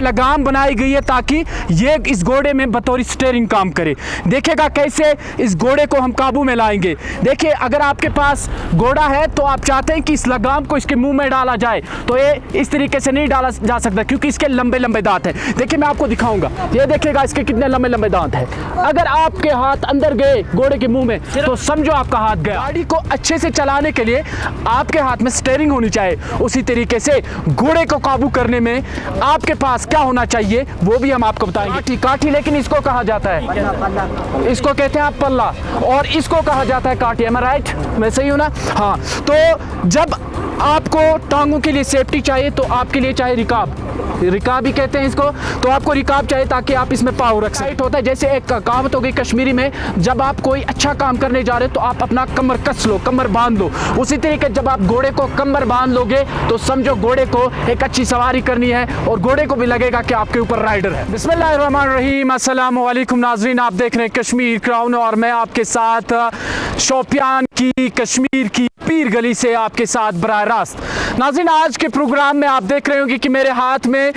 लगाम बनाई गई है ताकि ये इस घोड़े में बतौर स्टीयरिंग काम करे। देखिएगा कैसे इस घोड़े को हम काबू में लाएंगे। देखिए, अगर आपके पास घोड़ा है तो आप चाहते हैं कि इस लगाम को इसके मुंह में डाला जाए, तो ये इस तरीके से नहीं डाला जा सकता क्योंकि इसके लंबे लंबे दांत हैं। देखिए, मैं आपको दिखाऊंगा, ये देखिएगा इसके कितने लंबे लंबे दांत हैं। अगर आपके हाथ अंदर गए घोड़े के मुंह में तो समझो आपका हाथ गया। गाड़ी को अच्छे से चलाने के लिए आपके हाथ में स्टीयरिंग होनी चाहिए, उसी तरीके से घोड़े को काबू करने में आपके पास क्या होना चाहिए वो भी हम आपको बताएंगे। काठी, लेकिन इसको कहा जाता है, इसको कहते हैं आप पल्ला, और इसको कहा जाता है काठी। एम आई राइट? मैं सही हूं ना? हाँ। तो जब आपको टांगों के लिए सेफ्टी चाहिए तो आपके लिए चाहिए रिकाब, रिकाब ही कहते हैं इसको, तो आपको रिकाब चाहिए ताकि आप इसमें पाँव रख सकें। होता है जैसे एक कहावत हो गई कश्मीरी में, जब आप कोई अच्छा काम करने जा रहे हो तो आप अपना कमर कस लो, कमर बांध लो। उसी तरीके जब आप घोड़े को कमर बांध लोगे तो समझो घोड़े को एक अच्छी सवारी करनी है और घोड़े को भी लगेगा कि आपके ऊपर राइडर है। बिस्मिल्लाहिर्रहमानिर्रहीम, अस्सलामु अलैकुम नाज़रीन, आप देख रहे हैं कश्मीर क्राउन और मैं आपके साथ शोपियान की कश्मीर की पीर गली से आपके साथ बराह रास्त। नाज़रीन, आज के प्रोग्राम में आप देख रहे होंगे कि मेरे हाथ में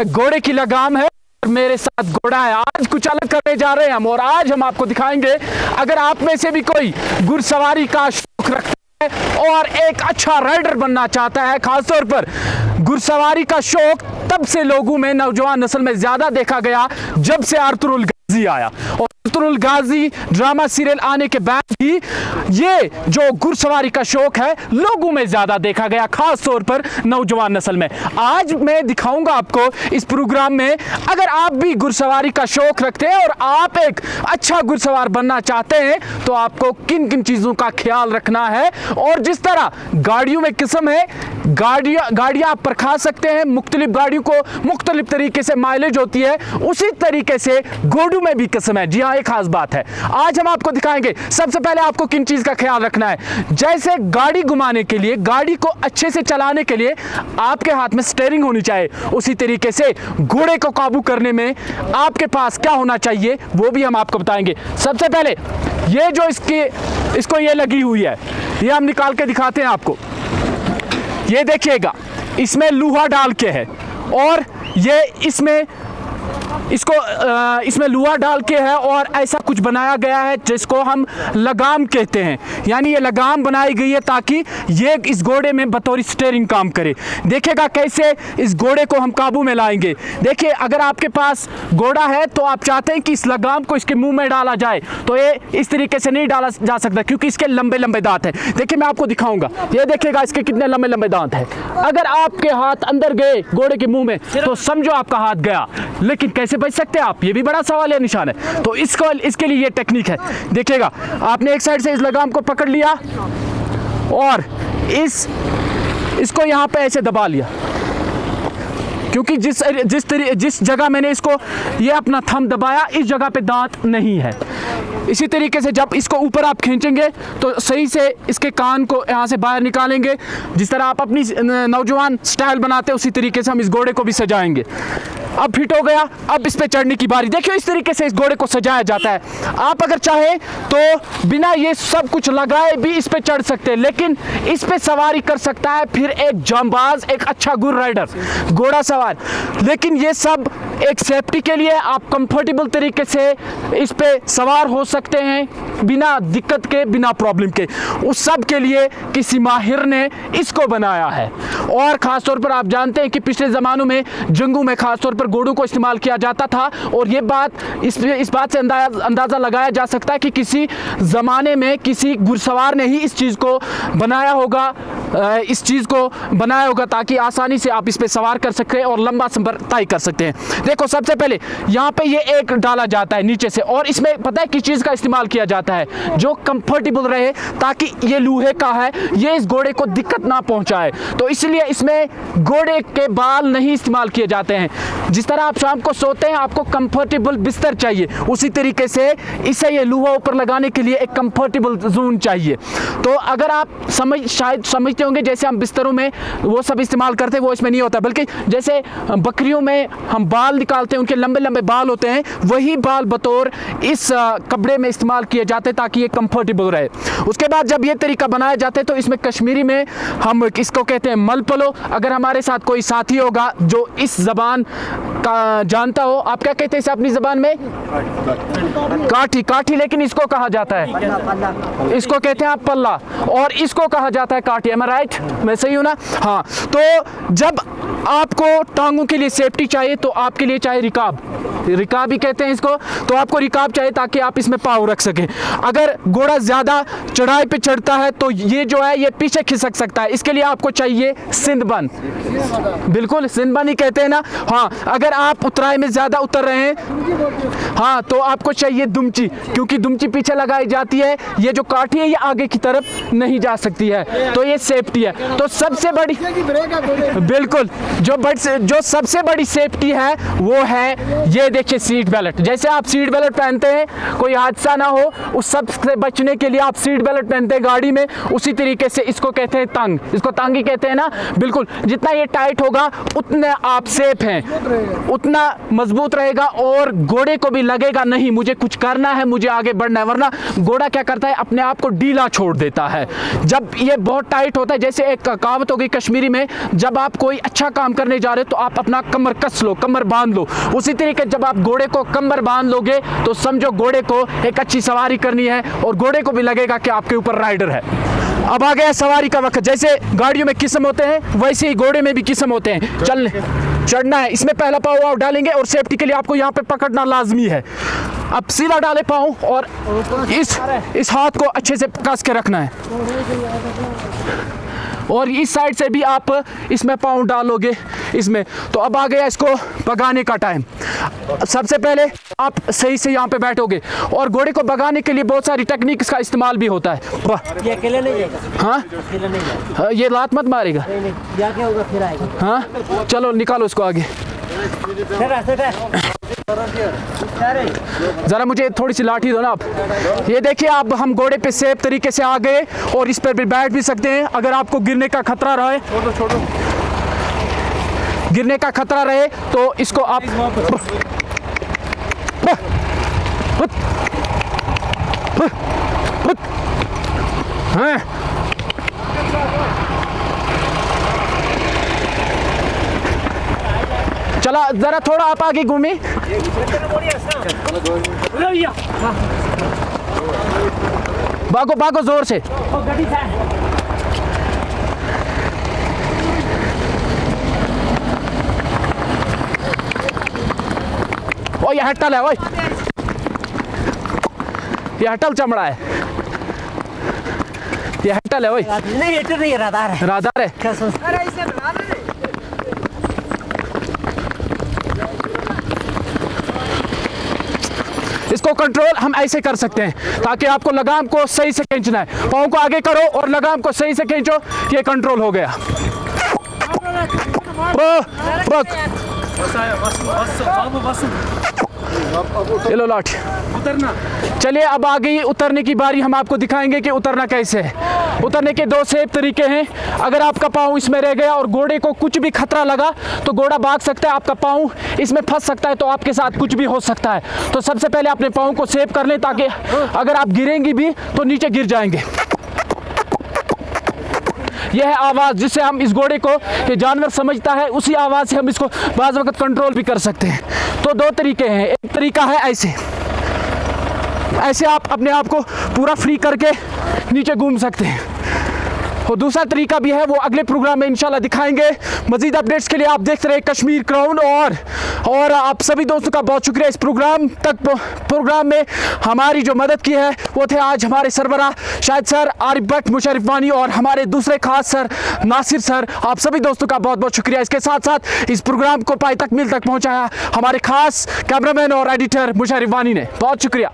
घोड़े की लगाम है और मेरे साथ घोड़ा है। आज कुछ अलग करने जा रहे हैं हम, और आज हम आपको दिखाएंगे, अगर आप में से भी कोई घुड़सवारी का शौक रखता है और एक अच्छा राइडर बनना चाहता है, खासतौर पर घुड़सवारी का शौक तब से लोगों में, नौजवान नस्ल में ज्यादा देखा गया जब से अर्तुगरुल गाजी आया। और अर्तुगरुल गाजी ड्रामा सीरियल आने के बाद ही ये जो घुड़सवारी का शौक है लोगों में ज्यादा देखा गया, खास तौर पर नौजवान नस्ल में। आज मैं दिखाऊंगा आपको इस प्रोग्राम में, अगर आप भी घुड़सवारी का शौक रखते हैं और आप एक अच्छा घुड़सवार बनना चाहते हैं तो आपको किन किन चीजों का ख्याल रखना है। और जिस तरह गाड़ियों में किस्म है, गाड़ियां आप परखा सकते हैं, मुख्तलिफ गाड़ियों को मुख्तलिफ तरीके से माइलेज होती है, उसी तरीके से घोड़ों में भी किस्म है। जी हाँ, एक खास बात है, आज हम आपको दिखाएंगे। सबसे पहले आपको किन चीज का ख्याल रखना है, जैसे गाड़ी घुमाने के लिए, गाड़ी को अच्छे से चलाने के लिए आपके हाथ में स्टीयरिंग होनी चाहिए, उसी तरीके से घोड़े को काबू करने में आपके पास क्या होना चाहिए वो भी हम आपको बताएंगे। सबसे पहले ये जो इसको ये लगी हुई है, ये हम निकाल के दिखाते हैं आपको। ये देखिएगा, इसमें लोहा डाल के है और ये इसमें लोहा डाल के है और ऐसा कुछ बनाया गया है जिसको हम लगाम कहते हैं। यानी ये लगाम बनाई गई है ताकि ये इस घोड़े में बतौर स्टीयरिंग काम करे। देखिएगा कैसे इस घोड़े को हम काबू में लाएंगे। देखिए, अगर आपके पास घोड़ा है तो आप चाहते हैं कि इस लगाम को इसके मुंह में डाला जाए, तो ये इस तरीके से नहीं डाला जा सकता क्योंकि इसके लंबे लंबे दांत हैं। देखिए, मैं आपको दिखाऊंगा, ये देखिएगा इसके कितने लंबे लंबे दांत हैं। अगर आपके हाथ अंदर गए घोड़े के मुंह में तो समझो आपका हाथ गया, लेकिन कैसे बच सकते हैं आप, ये भी बड़ा सवाल है, निशान है। तो इसके लिए ये टेक्निक है। देखिएगा, आपने एक साइड से इस लगाम को पकड़ लिया और इसको यहां पे ऐसे दबा लिया, क्योंकि जिस जगह मैंने इसको ये अपना थंब दबाया, इस जगह पे दांत नहीं है। इसी तरीके से जब इसको ऊपर आप खींचेंगे तो सही से इसके कान को यहाँ से बाहर निकालेंगे। जिस तरह आप अपनी नौजवान स्टाइल बनाते हैं उसी तरीके से हम इस घोड़े को भी सजाएंगे। अब फिट हो गया, अब इस पे चढ़ने की बारी। देखिए, इस तरीके से इस घोड़े को सजाया जाता है। आप अगर चाहें तो बिना ये सब कुछ लगाए भी इस पे चढ़ सकते हैं, लेकिन इस पे सवारी कर सकता है फिर एक जांबाज, एक अच्छा घुड़ राइडर, घोड़ा सवार। लेकिन ये सब एक सेफ्टी के लिए, आप कंफर्टेबल तरीके से इस पे सवार हो सकते हैं बिना दिक्कत के, बिना प्रॉब्लम के। उस सब के लिए किसी माहिर ने इसको बनाया है। और खासतौर पर आप जानते हैं कि पिछले ज़मानों में जंगों में खासतौर पर घोड़ों को इस्तेमाल किया जाता था, और ये बात इस बात से अंदाज़ा लगाया जा सकता है कि किसी ज़माने में किसी घुड़सवार ने ही इस चीज़ को बनाया होगा, ताकि आसानी से आप इस पे सवार कर सकते हैं और लंबा सफर तय कर सकते हैं। देखो, सबसे पहले यहाँ पे ये एक डाला जाता है नीचे से, और इसमें पता है किस चीज़ का इस्तेमाल किया जाता है, जो कंफर्टेबल रहे, ताकि ये लोहे का है, ये इस घोड़े को दिक्कत ना पहुंचाए। तो इसलिए इसमें घोड़े के बाल नहीं इस्तेमाल किए जाते हैं। जिस तरह आप शाम को सोते हैं आपको कंफर्टेबल बिस्तर चाहिए, उसी तरीके से इसे ये लोहा ऊपर लगाने के लिए एक कंफर्टेबल जोन चाहिए। तो अगर आप शायद समझते होंगे जैसे हम बिस्तरों में वो सब इस्तेमाल करते हैं, वो इसमें नहीं होता, बल्कि जैसे बकरियों में हम बाल निकालते हैं, उनके लंबे लंबे बाल होते हैं, वही बाल बतौर इस कपड़े में इस्तेमाल किए जाते हैं ताकि ये कंफर्टेबल रहे। उसके बाद जब ये तरीका बनाया जाता है तो इसमें कश्मीरी में हम इसको कहते हैं मलपलो। अगर हमारे साथ कोई साथी होगा जो इस ज़बान जानता हो, आप क्या कहते हैं इसे अपनी ज़बान में? काठी। काठी, लेकिन इसको कहा जाता है, इसको कहते हैं आप पल्ला, और इसको कहा जाता है काठी। एम आई राइट? मैं सही हूँ ना? हाँ। तो जब आपको टांगों के लिए सेफ्टी चाहिए तो आपके लिए चाहिए रिकाब, रिकाब ही कहते हैं इसको, तो आपको रिकाब चाहिए ताकि आप इसमें पाँव रख सकें। अगर घोड़ा ज़्यादा चढ़ाई पे चढ़ता है तो ये जो है ये पीछे खिसक सकता है, इसके लिए आपको चाहिए सिंधबन। बिल्कुल, सिंधबन ही कहते हैं ना? हाँ। अगर आप उतराई में ज़्यादा उतर रहे हैं, हाँ, तो आपको चाहिए दुमची, क्योंकि दुमची पीछे लगाई जाती है, ये जो काठी है ये आगे की तरफ नहीं जा सकती है, तो ये सेफ्टी है। तो सबसे बड़ी, बिल्कुल, जो सबसे बड़ी सेफ्टी है वो है ये देखिए सीट बेल्ट। जैसे आप सीट बेल्ट पहनते हैं, कोई हादसा ना हो, उस सब से बचने के लिए आप सीट बेल्ट पहनते हैं गाड़ी में, उसी तरीके से इसको कहते हैं तंग, इसको तंग ही कहते हैं ना? बिल्कुल, जितना ये टाइट होगा उतने आप सेफ हैं, उतना मजबूत रहेगा और घोड़े को भी लगेगा नहीं मुझे कुछ करना है, मुझे आगे बढ़ना है, वरना घोड़ा क्या करता है, अपने आप को ढीला छोड़ देता है जब ये बहुत टाइट होता है। जैसे एक कहावत हो गई कश्मीरी में, जब आप कोई अच्छा काम करने जा रहे हो तो आप अपना कमर कस लो, कमर बांध लो, उसी तरीके जब आप घोड़े को कमर बांध लोगे तो समझो घोड़े को एक अच्छी सवारी करनी है और घोड़े को भी लगेगा कि आपके ऊपर राइडर है। अब आ गया सवारी का वक्त। जैसे गाड़ियों में किस्म होते हैं वैसे ही घोड़े में भी किस्म होते हैं। चढ़ना है, इसमें पहला पाँव आप डालेंगे और सेफ्टी के लिए आपको यहाँ पे पकड़ना लाजमी है। अब सीधा डाले पाँव और इस हाथ को अच्छे से कस के रखना है, और इस साइड से भी आप इसमें पाँव डालोगे इसमें। तो अब आ गया इसको भगाने का टाइम। सबसे पहले आप सही से यहाँ पे बैठोगे, और घोड़े को भगाने के लिए बहुत सारी टेक्निक्स का इस्तेमाल भी होता है। ये अकेले नहीं जाएगा? हाँ, अकेले नहीं जाएगा। ये लात मत मारेगा। नहीं, जाके होगा फिर आएगा। हाँ, चलो निकालो इसको आगे। जरा मुझे थोड़ी सी लाठी दो ना आप। ये देखिए, अब हम घोड़े पे सेफ तरीके से आ गए और इस पर भी बैठ भी सकते हैं। अगर आपको गिरने का खतरा रहे, गिरने का खतरा रहे तो इसको आप चला, जरा थोड़ा आप आगे घूमी। भागो भागो जोर से। ओ ये हटल है, ओए ये हटल चमड़ा है, ये हटल है। ओए नहीं, हेटर नहीं है, रादार है। रादार है। इसको कंट्रोल हम ऐसे कर सकते हैं ताकि आपको लगाम को सही से खींचना है। पाँव को आगे करो और लगाम को सही से खींचो, ये कंट्रोल हो गया। ये लो लाठी, उतरना। चलिए अब आ गई उतरने की बारी। हम आपको दिखाएंगे कि उतरना कैसे है। उतरने के दो सेफ तरीके हैं। अगर आपका पाँव इसमें रह गया और घोड़े को कुछ भी खतरा लगा तो घोड़ा भाग सकता है, आपका पाँव इसमें फंस सकता है, तो आपके साथ कुछ भी हो सकता है। तो सबसे पहले अपने पाँव को सेफ कर लें ताकि अगर आप गिरेंगी भी तो नीचे गिर जाएंगे। यह है आवाज़ जिससे हम इस घोड़े को, ये जानवर समझता है, उसी आवाज़ से हम इसको बाज़ वक़्त कंट्रोल भी कर सकते हैं। तो दो तरीके हैं। एक तरीका है ऐसे आप अपने आप को पूरा फ्री करके नीचे घूम सकते हैं, और दूसरा तरीका भी है, वो अगले प्रोग्राम में इंशाल्लाह दिखाएंगे। मज़ीद अपडेट्स के लिए आप देखते रहे कश्मीर क्राउन, और आप सभी दोस्तों का बहुत शुक्रिया। इस प्रोग्राम में हमारी जो मदद की है वो थे आज हमारे सरबराह शाहिद सर, आरिफ भट्ट, मुशर्रफ वानी और हमारे दूसरे खास सर नासिर सर। आप सभी दोस्तों का बहुत बहुत शुक्रिया। इसके साथ साथ इस प्रोग्राम को पाई तक मिल तक पहुँचाया हमारे खास कैमरामैन और एडिटर मुशर्रफ वानी ने। बहुत शुक्रिया।